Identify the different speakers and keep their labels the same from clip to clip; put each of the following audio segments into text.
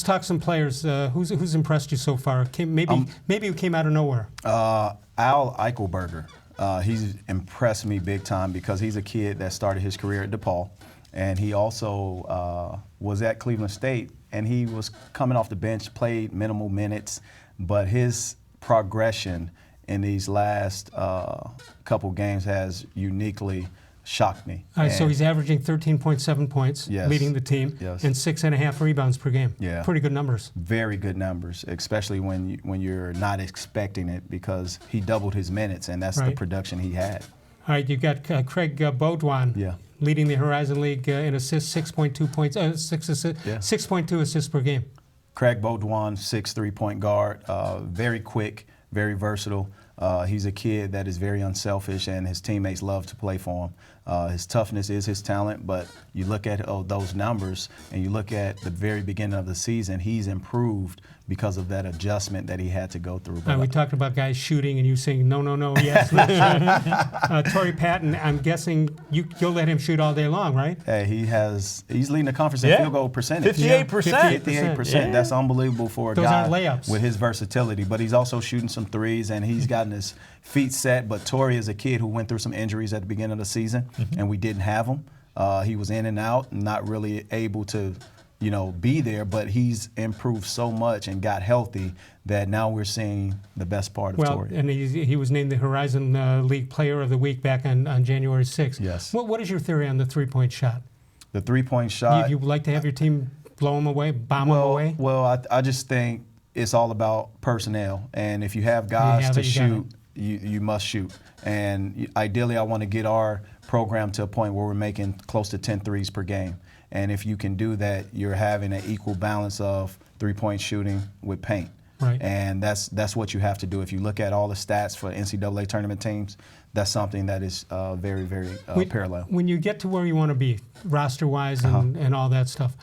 Speaker 1: talk some players. Who's impressed you so far? Maybe who came out of nowhere.
Speaker 2: Eichelberger. He's impressed me big time because he's a kid that started his career at DePaul, and he also was at Cleveland State, and he was coming off the bench, played minimal minutes, but his progression in these last couple games has uniquely shocked me.
Speaker 1: All right, so he's averaging 13.7 points,
Speaker 2: yes,
Speaker 1: leading the team,
Speaker 2: yes,
Speaker 1: and 6.5 rebounds per game.
Speaker 2: Yeah,
Speaker 1: pretty good numbers.
Speaker 2: Very good numbers, especially when you're not expecting it, because he doubled his minutes, and that's the production he had.
Speaker 1: All right, you've got Craig-beaudion, leading the Horizon League in assists, 6.2 points, 6.2 assists per game.
Speaker 2: Craig-beaudion, 6'3" point guard, very quick, very versatile. He's a kid that is very unselfish, and his teammates love to play for him. His toughness is his talent, but you look at those numbers, and you look at the very beginning of the season, he's improved because of that adjustment that he had to go through.
Speaker 1: We talked about guys shooting, and you saying, no, yes. Torrey-Patton, I'm guessing you'll let him shoot all day long, right?
Speaker 2: Hey, he's leading the conference in field goal percentage.
Speaker 3: 58%.
Speaker 2: 58%. Yeah. That's unbelievable for a
Speaker 1: Those
Speaker 2: guy
Speaker 1: aren't layups.
Speaker 2: with his versatility. But he's also shooting some threes, and he's gotten his feet set. But Torrey is a kid who went through some injuries at the beginning of the season, and we didn't have him. He was in and out, and not really able to be there, but he's improved so much and got healthy that now we're seeing the best part of Torrey.
Speaker 1: And he was named the Horizon League Player of the Week back on January 6th.
Speaker 2: Yes.
Speaker 1: What is your theory on the three-point shot?
Speaker 2: The three-point shot.
Speaker 1: You like to have your team blow them away, bomb them away?
Speaker 2: Well, I just think it's all about personnel, and if you have guys to shoot, you must shoot. And ideally, I want to get our program to a point where we're making close to 10 threes per game. And if you can do that, you're having an equal balance of three-point shooting with paint.
Speaker 1: Right.
Speaker 2: And that's what you have to do. If you look at all the stats for NCAA tournament teams, that's something that is very, very parallel.
Speaker 1: When you get to where you want to be, roster-wise and all that stuff,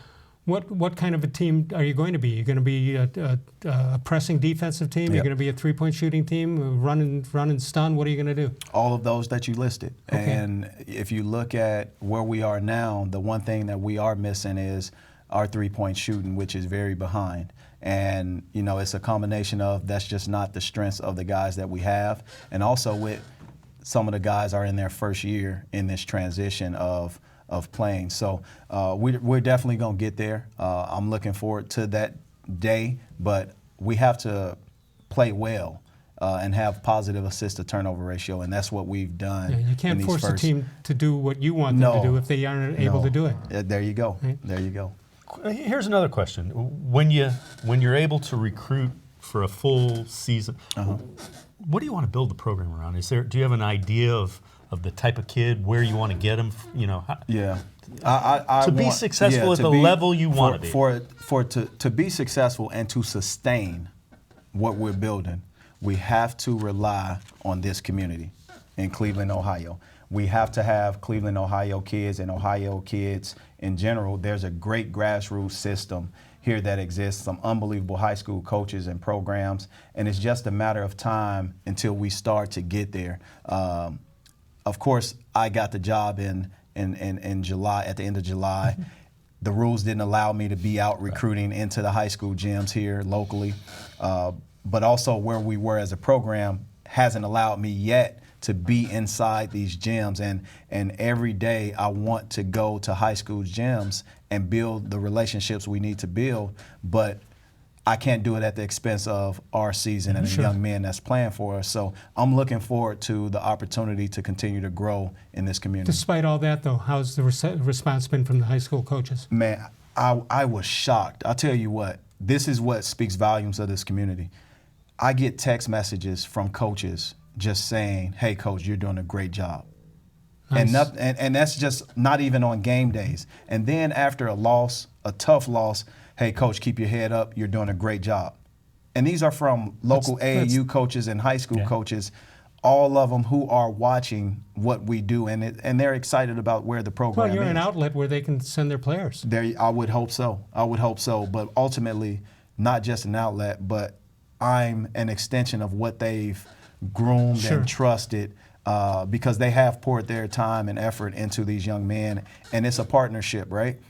Speaker 1: what kind of a team are you going to be? You're going to be a pressing defensive team?
Speaker 2: Yep.
Speaker 1: You're going to be a three-point shooting team, run and stun? What are you going to do?
Speaker 2: All of those that you listed. Okay. And if you look at where we are now, the one thing that we are missing is our three-point shooting, which is very behind. And, it's a combination of that's just not the strengths of the guys that we have. And also with some of the guys are in their first year in this transition of playing. So we're definitely going to get there. I'm looking forward to that day, but we have to play well and have positive assist-to-turnover ratio, and that's what we've done.
Speaker 1: Yeah, you can't force the team to do what you want them to do if they aren't able to do it.
Speaker 2: There you go.
Speaker 1: Right?
Speaker 2: There you go.
Speaker 3: Here's another question. When you're able to recruit for a full season, what do you want to build the program around? Do you have an idea of the type of kid, where you want to get him?
Speaker 2: Yeah.
Speaker 3: To be successful at the level you want to be.
Speaker 2: To be successful and to sustain what we're building, we have to rely on this community in Cleveland, Ohio. We have to have Cleveland, Ohio kids and Ohio kids in general. There's a great grassroots system here that exists, some unbelievable high school coaches and programs, and it's just a matter of time until we start to get there. Of course, I got the job in July, at the end of July. The rules didn't allow me to be out recruiting into the high school gyms here locally, but also where we were as a program hasn't allowed me yet to be inside these gyms. And every day I want to go to high school gyms and build the relationships we need to build, but I can't do it at the expense of our season and the young men that's playing for us. So I'm looking forward to the opportunity to continue to grow in this community.
Speaker 1: Despite all that, though, how's the response been from the high school coaches?
Speaker 2: Man, I was shocked. I'll tell you what, this is what speaks volumes of this community. I get text messages from coaches just saying, hey, coach, you're doing a great job. Nice. And that's just not even on game days. And then after a loss, a tough loss, hey, coach, keep your head up. You're doing a great job. And these are from local AAU coaches and high school coaches, all of them who are watching what we do, and they're excited about where the program is.
Speaker 1: Well, you're an outlet where they can send their players.
Speaker 2: I would hope so. I would hope so. But ultimately, not just an outlet, but I'm an extension of what they've groomed and trusted because they have poured their time and effort into these young men, and it's a partnership, right?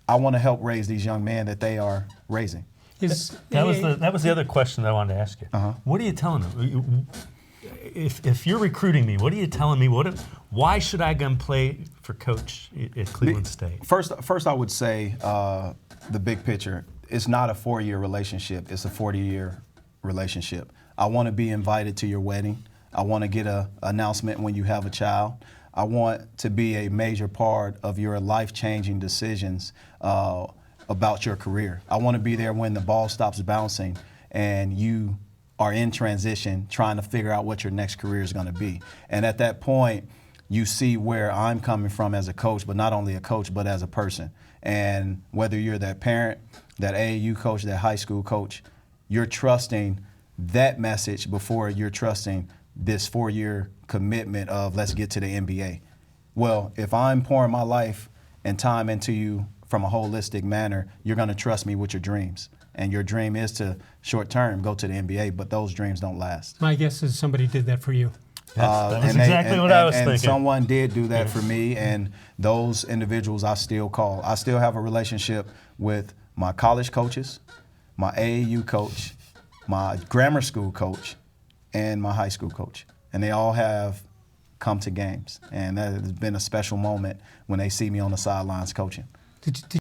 Speaker 2: I want to help raise these young men that they are raising.
Speaker 3: That was the other question that I wanted to ask you. What are you telling them? If you're recruiting me, what are you telling me? Why should I go and play for coach at Cleveland State?
Speaker 2: First, I would say the big picture. It's not a 4-year relationship. It's a 40-year relationship. I want to be invited to your wedding. I want to get an announcement when you have a child. I want to be a major part of your life-changing decisions about your career. I want to be there when the ball stops bouncing and you are in transition trying to figure out what your next career is going to be. And at that point, you see where I'm coming from as a coach, but not only a coach, but as a person. And whether you're that parent, that AAU coach, that high school coach, you're trusting that message before you're trusting this 4-year commitment of let's get to the NBA. Well, if I'm pouring my life and time into you from a holistic manner, you're going to trust me with your dreams. And your dream is to short term go to the NBA, but those dreams don't last.
Speaker 1: My guess is somebody did that for you.
Speaker 3: That was exactly what I was thinking.
Speaker 2: And someone did do that for me, and those individuals I still call. I still have a relationship with my college coaches, my AAU coach, my grammar school coach, and my high school coach. And they all have come to games. And that has been a special moment when they see me on the sidelines coaching.
Speaker 1: Did